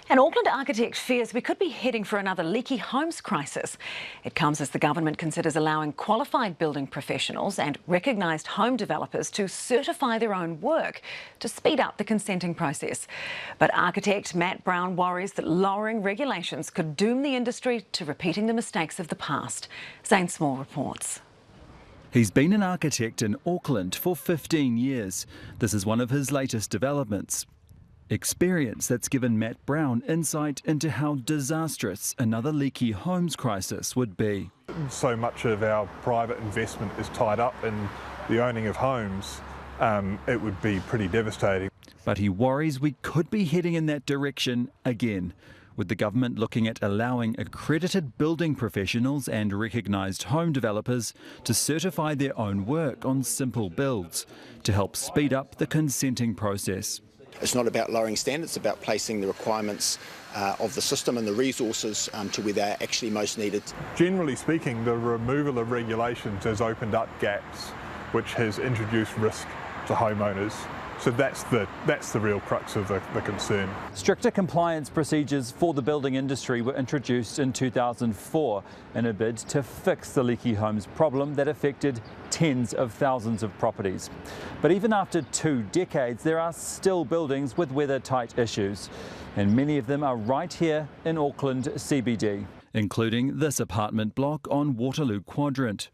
An Auckland architect fears we could be heading for another leaky homes crisis. It comes as the government considers allowing qualified building professionals and recognised home developers to certify their own work to speed up the consenting process. But architect Matt Brown worries that lowering regulations could doom the industry to repeating the mistakes of the past. Zane Small reports. He's been an architect in Auckland for 15 years. This is one of his latest developments. Experience that's given Matt Brown insight into how disastrous another leaky homes crisis would be. So much of our private investment is tied up in the owning of homes. It would be pretty devastating. But he worries we could be heading in that direction again, with the government looking at allowing accredited building professionals and recognised home developers to certify their own work on simple builds to help speed up the consenting process. It's not about lowering standards, it's about placing the requirements of the system and the resources to where they're actually most needed. Generally speaking, the removal of regulations has opened up gaps, which has introduced risk to homeowners. So that's the real crux of the concern. Stricter compliance procedures for the building industry were introduced in 2004 in a bid to fix the leaky homes problem that affected tens of thousands of properties. But even after 2 decades, there are still buildings with weather-tight issues, and many of them are right here in Auckland CBD, including this apartment block on Waterloo Quadrant.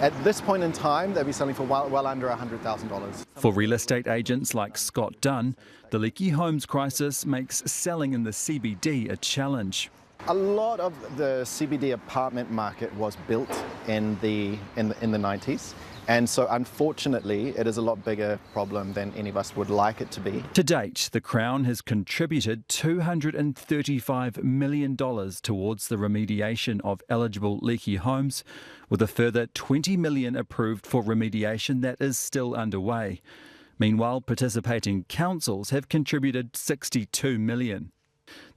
At this point in time, they'll be selling for well under $100,000. For real estate agents like Scott Dunn, the leaky homes crisis makes selling in the CBD a challenge. A lot of the CBD apartment market was built in the 90s. And so, unfortunately, it is a lot bigger problem than any of us would like it to be. To date, the Crown has contributed $235 million towards the remediation of eligible leaky homes, with a further $20 million approved for remediation that is still underway. Meanwhile, participating councils have contributed $62 million.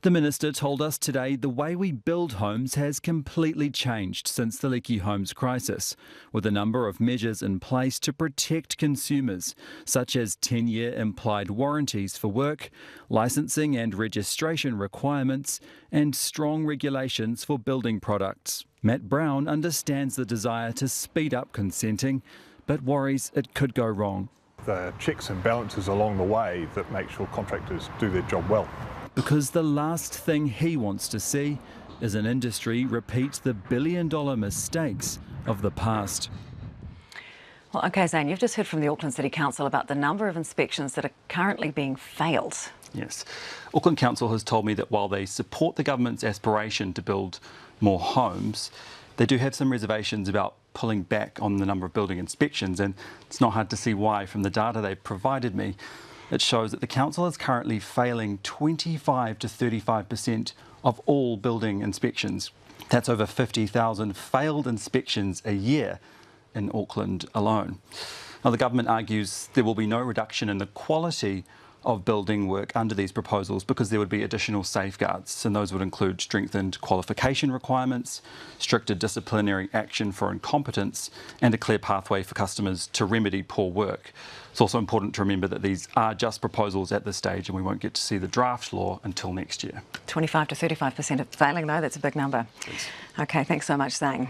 The Minister told us today the way we build homes has completely changed since the leaky homes crisis, with a number of measures in place to protect consumers, such as 10-year implied warranties for work, licensing and registration requirements, and strong regulations for building products. Matt Brown understands the desire to speed up consenting, but worries it could go wrong. The checks and balances along the way that make sure contractors do their job well. Because the last thing he wants to see is an industry repeat the billion-dollar mistakes of the past. Well, OK, Zane, you've just heard from the Auckland City Council about the number of inspections that are currently being failed. Yes. Auckland Council has told me that while they support the government's aspiration to build more homes, they do have some reservations about pulling back on the number of building inspections, and it's not hard to see why from the data they've provided me. It shows that the council is currently failing 25 to 35% of all building inspections. That's over 50,000 failed inspections a year in Auckland alone. Now, the government argues there will be no reduction in the quality of building work under these proposals because there would be additional safeguards, and those would include strengthened qualification requirements, stricter disciplinary action for incompetence, and a clear pathway for customers to remedy poor work. It's also important to remember that these are just proposals at this stage, and we won't get to see the draft law until next year. 25 to 35% of failing, though, that's a big number. OK, thanks so much, Zane.